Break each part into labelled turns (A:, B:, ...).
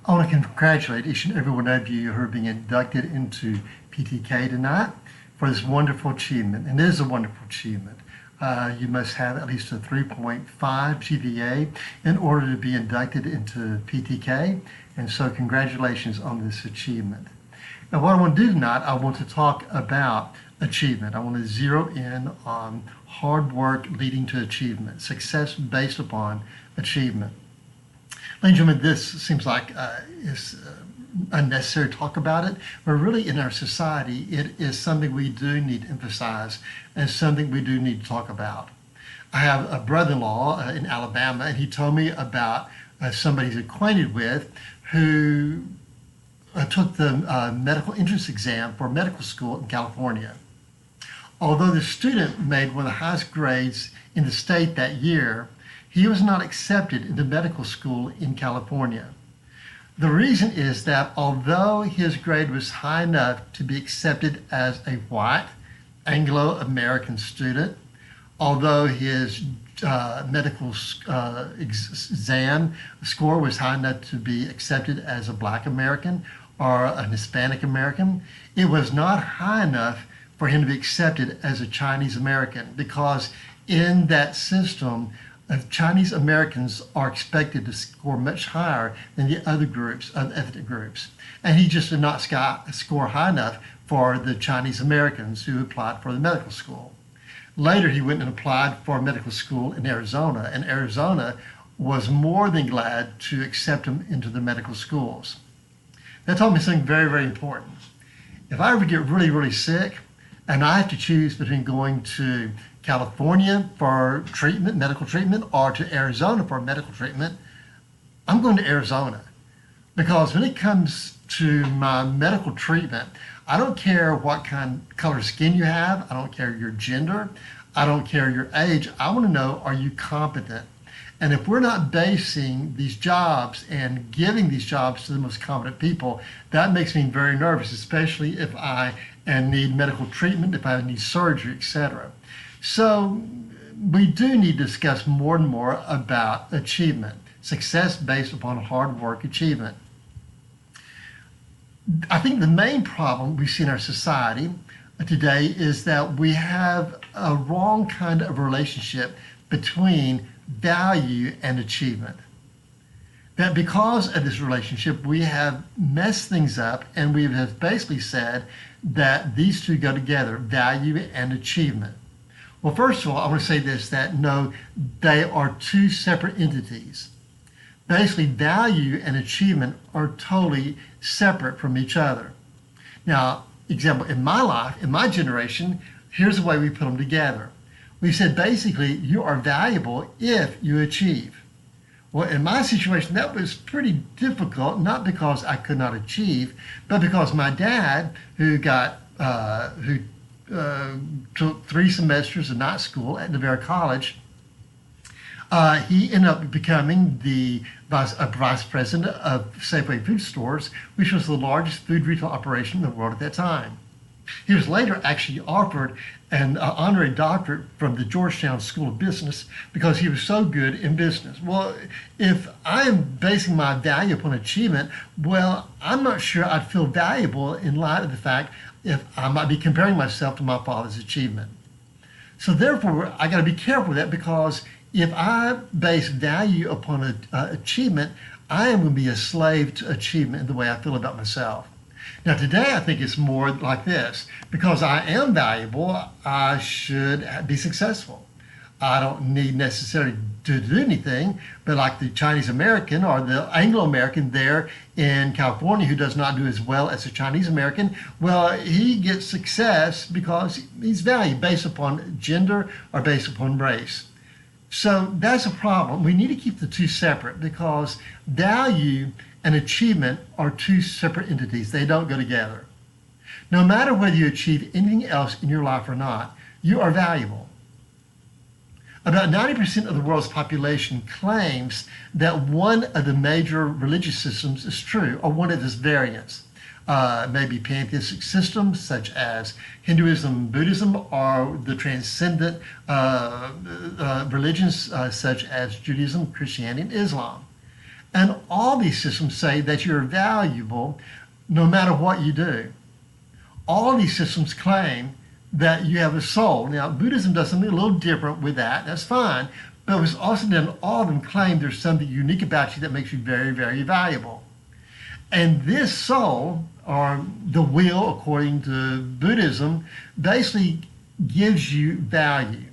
A: I want to congratulate each and every one of you who are being inducted into PTK tonight for this wonderful achievement. And it is a wonderful achievement. You must have at least a 3.5 GPA in order to be inducted into PTK. And so congratulations on this achievement. Now what I want to do tonight, I want to talk about achievement. I want to zero in on hard work leading to achievement, success based upon achievement. Ladies and gentlemen, this seems like it's unnecessary to talk about it, but really in our society, it is something we do need to emphasize and something we do need to talk about. I have a brother-in-law in Alabama, and he told me about somebody he's acquainted with who took the medical entrance exam for medical school in California. Although the student made one of the highest grades in the state that year, he was not accepted into medical school in California. The reason is that although his grade was high enough to be accepted as a white Anglo-American student, although his medical exam score was high enough to be accepted as a Black American or an Hispanic American, it was not high enough for him to be accepted as a Chinese American, because in that system, Chinese Americans are expected to score much higher than the other groups, ethnic groups. And he just did not score high enough for the Chinese Americans who applied for the medical school. Later, he went and applied for medical school in Arizona, and Arizona was more than glad to accept him into the medical schools. That taught me something very, very important. If I ever get really, really sick, and I have to choose between going to California for treatment, medical treatment, or to Arizona for medical treatment, I'm going to Arizona. Because when it comes to my medical treatment, I don't care what color skin you have, I don't care your gender, I don't care your age. I want to know, are you competent? And if we're not basing these jobs and giving these jobs to the most competent people, that makes me very nervous, especially if I need medical treatment, if I need surgery, etc. So we do need to discuss more and more about achievement, success based upon hard work achievement. I think the main problem we see in our society today is that we have a wrong kind of relationship between value and achievement. That because of this relationship, we have messed things up, and we have basically said that these two go together, value and achievement. Well, first of all, I want to say this, that no, they are two separate entities. Basically, value and achievement are totally separate from each other. Now, example, in my life, in my generation, here's the way we put them together. We said basically, you are valuable if you achieve. Well, in my situation, that was pretty difficult, not because I could not achieve, but because my dad, who took 3 semesters of night school at Navarre College, he ended up becoming the vice president of Safeway Food Stores, which was the largest food retail operation in the world at that time. He was later actually offered an honorary doctorate from the Georgetown School of Business because he was so good in business. Well, if I am basing my value upon achievement, well, I'm not sure I'd feel valuable in light of the fact if I might be comparing myself to my father's achievement. So therefore, I got to be careful with that, because if I base value upon achievement, I am going to be a slave to achievement in the way I feel about myself. Now today I think it's more like this. Because I am valuable, I should be successful. I don't need necessarily to do anything, but like the Chinese American or the Anglo-American there in California who does not do as well as the Chinese American, well, he gets success because he's valued based upon gender or based upon race. So that's a problem. We need to keep the two separate, because value and achievement are two separate entities. They don't go together. No matter whether you achieve anything else in your life or not, you are valuable. About 90% of the world's population claims that one of the major religious systems is true, or one of its variants. Maybe pantheistic systems such as Hinduism, Buddhism, or the transcendent religions such as Judaism, Christianity, and Islam. And all these systems say that you're valuable no matter what you do. All these systems claim that you have a soul. Now, Buddhism does something a little different with that. That's fine. But what's also done, all of them claim there's something unique about you that makes you very, very valuable. And this soul, or the will, according to Buddhism, basically gives you value.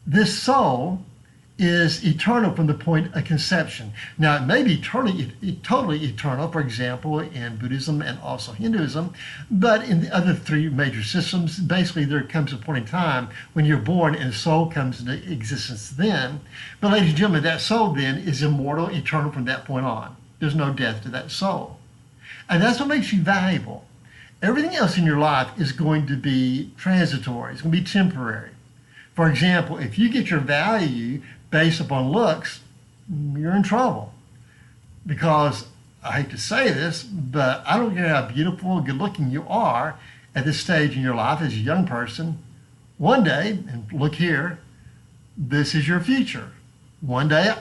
A: This soul is eternal from the point of conception. Now, it may be totally eternal, for example, in Buddhism and also Hinduism, but in the other three major systems, basically there comes a point in time when you're born and the soul comes into existence then. But ladies and gentlemen, that soul then is immortal, eternal from that point on. There's no death to that soul. And that's what makes you valuable. Everything else in your life is going to be transitory. It's going to be temporary. For example, if you get your value based upon looks, you're in trouble. Because, I hate to say this, but I don't care how beautiful and good looking you are at this stage in your life as a young person. One day, and look here, this is your future. One day,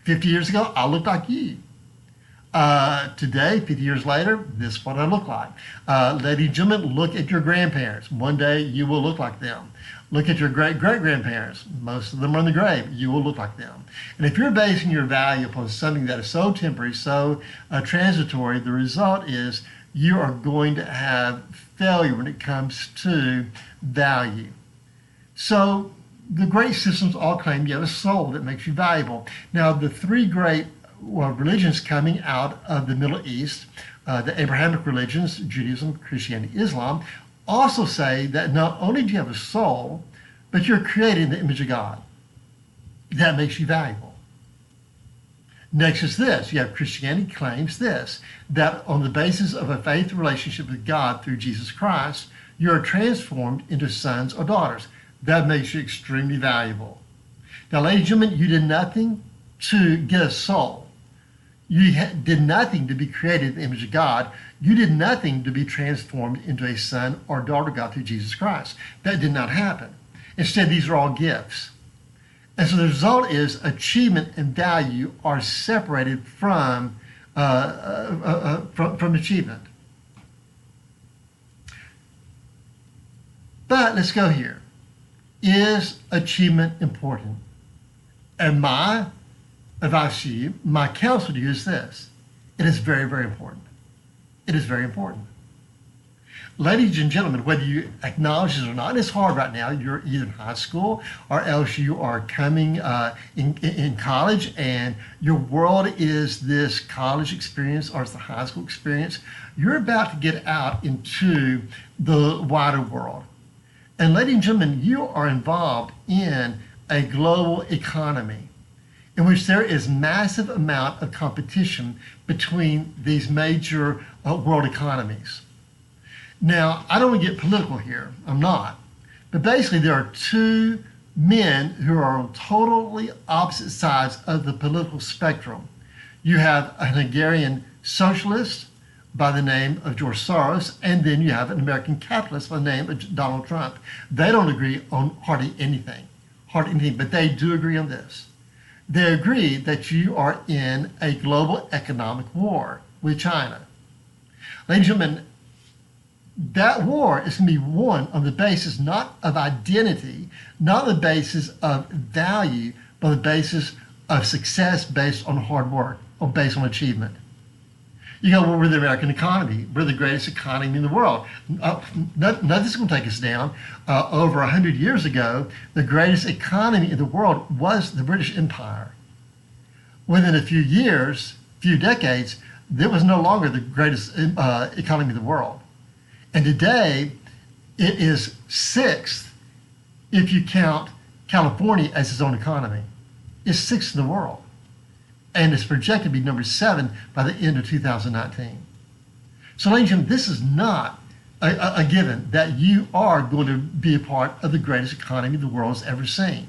A: 50 years ago, I looked like you. Today, 50 years later, this is what I look like. Ladies and gentlemen, look at your grandparents. One day, you will look like them. Look at your great-great-grandparents. Most of them are in the grave. You will look like them. And if you're basing your value upon something that is so temporary, so transitory, the result is you are going to have failure when it comes to value. So the great systems all claim you have a soul that makes you valuable. Now, the three great religions coming out of the Middle East, the Abrahamic religions, Judaism, Christianity, Islam, also say that not only do you have a soul, but you're created in the image of God. That makes you valuable. Next is this. You have Christianity claims this, that on the basis of a faith relationship with God through Jesus Christ, you are transformed into sons or daughters. That makes you extremely valuable. Now, ladies and gentlemen, you did nothing to get a soul. You did nothing to be created in the image of God. You did nothing to be transformed into a son or daughter of God through Jesus Christ. That did not happen. Instead, these are all gifts. And so the result is achievement and value are separated from achievement. But let's go here. Is achievement important? And my advice to you, my counsel to you is this. It is very, very important. It is very important. Ladies and gentlemen, whether you acknowledge it or not, it's hard right now. You're either in high school or else you are coming in college and your world is this college experience or it's the high school experience. You're about to get out into the wider world. And ladies and gentlemen, you are involved in a global economy in which there is massive amount of competition between these major world economies. Now, I don't want to get political here. I'm not. But basically, there are two men who are on totally opposite sides of the political spectrum. You have a Hungarian socialist by the name of George Soros, and then you have an American capitalist by the name of Donald Trump. They don't agree on hardly anything, but they do agree on this. They agree that you are in a global economic war with China. Ladies and gentlemen, that war is going to be won on the basis not of identity, not on the basis of value, but on the basis of success based on hard work or based on achievement. You go, well, we're the American economy. We're the greatest economy in the world. Nothing's going to take us down. Over 100 years ago, the greatest economy in the world was the British Empire. Within a few years, few decades, it was no longer the greatest economy in the world. And today, it is sixth if you count California as its own economy. It's sixth in the world. And it's projected to be number 7 by the end of 2019. So, ladies and gentlemen, this is not a given that you are going to be a part of the greatest economy the world has ever seen.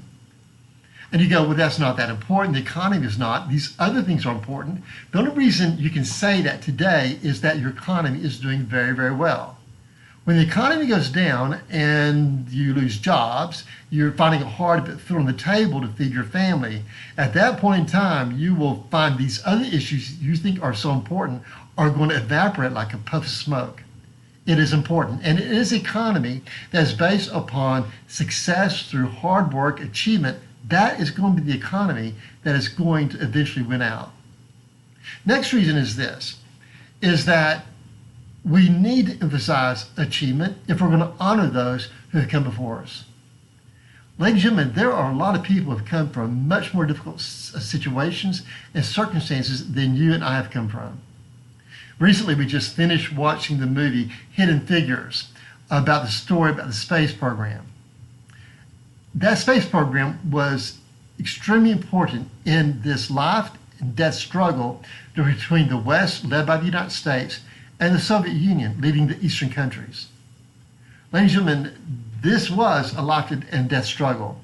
A: And you go, well, that's not that important. The economy is not. These other things are important. The only reason you can say that today is that your economy is doing very, very well. When the economy goes down and you lose jobs, you're finding it hard to put food on the table to feed your family. At that point in time, you will find these other issues you think are so important are going to evaporate like a puff of smoke. It is important. And it is an economy that is based upon success through hard work, achievement. That is going to be the economy that is going to eventually win out. Next reason is this, is that we need to emphasize achievement if we're going to honor those who have come before us. Ladies and gentlemen, there are a lot of people who have come from much more difficult situations and circumstances than you and I have come from. Recently, we just finished watching the movie Hidden Figures about the story about the space program. That space program was extremely important in this life and death struggle between the West, led by the United States, and the Soviet Union, leading the Eastern countries. Ladies and gentlemen, this was a life and death struggle.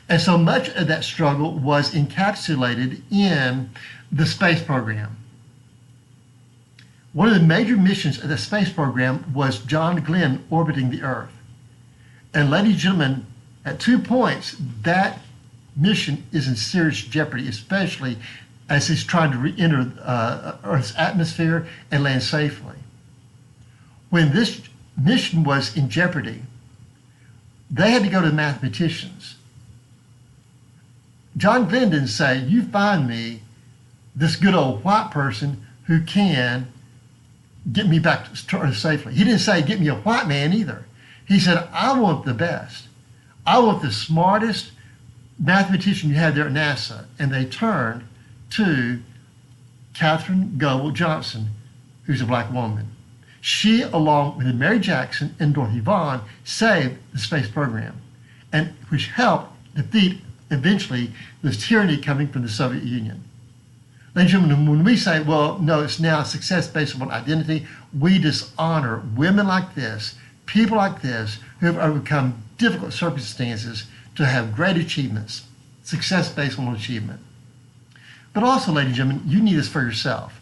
A: And so much of that struggle was encapsulated in the space program. One of the major missions of the space program was John Glenn orbiting the Earth. And ladies and gentlemen, at 2 points, that mission is in serious jeopardy, especially as he's trying to re-enter Earth's atmosphere and land safely. When this mission was in jeopardy, they had to go to the mathematicians. John Glenn didn't say, you find me this good old white person who can get me back to Earth safely. He didn't say, get me a white man either. He said, I want the best. I want the smartest mathematician you had there at NASA. And they turned to Katherine Goebel Johnson, who's a black woman. She, along with Mary Jackson and Dorothy Vaughan, saved the space program, and which helped defeat eventually this tyranny coming from the Soviet Union. Ladies and gentlemen, when we say, well, no, it's now a success based upon identity, we dishonor women like this, people like this, who have overcome difficult circumstances to have great achievements, success based on achievement. But also, ladies and gentlemen, you need this for yourself.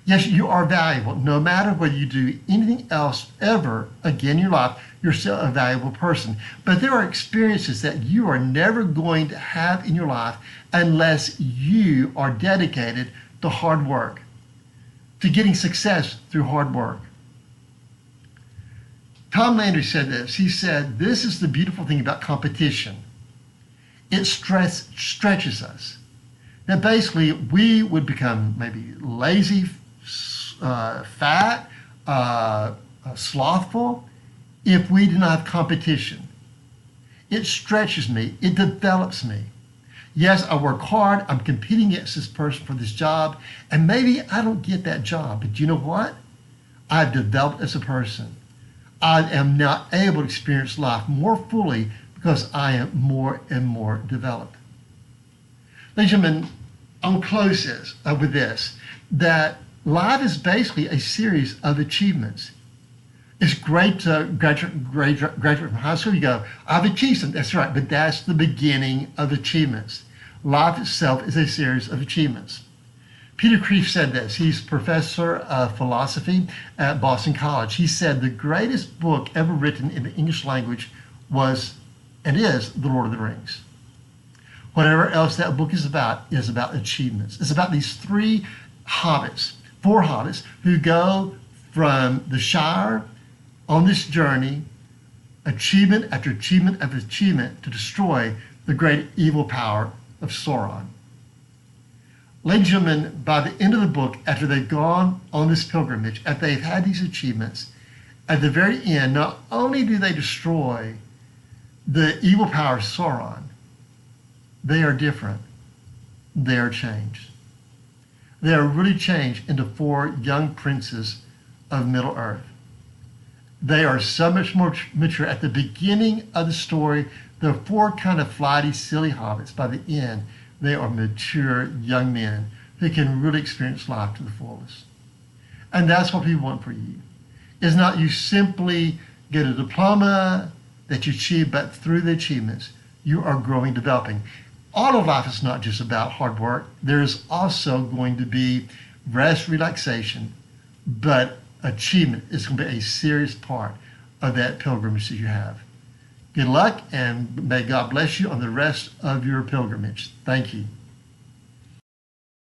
A: Yes, you are valuable. No matter whether you do anything else ever again in your life, you're still a valuable person. But there are experiences that you are never going to have in your life unless you are dedicated to hard work, to getting success through hard work. Tom Landry said this. He said, this is the beautiful thing about competition. It stretches us. That basically we would become maybe lazy, fat, slothful if we do not have competition. It stretches me. It develops me. Yes, I work hard. I'm competing against this person for this job, and maybe I don't get that job. But you know what? I've developed as a person. I am now able to experience life more fully because I am more and more developed. Ladies and gentlemen, I'll close this with this, that life is basically a series of achievements. It's great to graduate from high school. You go, I've achieved something. That's right, but that's the beginning of achievements. Life itself is a series of achievements. Peter Kreeft said this. He's professor of philosophy at Boston College. He said the greatest book ever written in the English language was and is The Lord of the Rings. Whatever else that book is about achievements. It's about these four hobbits who go from the Shire on this journey, achievement after achievement after achievement, to destroy the great evil power of Sauron. Ladies and gentlemen, by the end of the book, after they've gone on this pilgrimage, after they've had these achievements, at the very end, not only do they destroy the evil power of Sauron, they are different. They are changed. They are really changed into four young princes of Middle-earth. They are so much more mature. At the beginning of the story, they're four kind of flighty, silly hobbits. By the end, they are mature young men who can really experience life to the fullest. And that's what we want for you. It's not you simply get a diploma that you achieve, but through the achievements, you are growing, developing. All of life is not just about hard work. There is also going to be rest, relaxation, but achievement is going to be a serious part of that pilgrimage that you have. Good luck, and may God bless you on the rest of your pilgrimage. Thank you.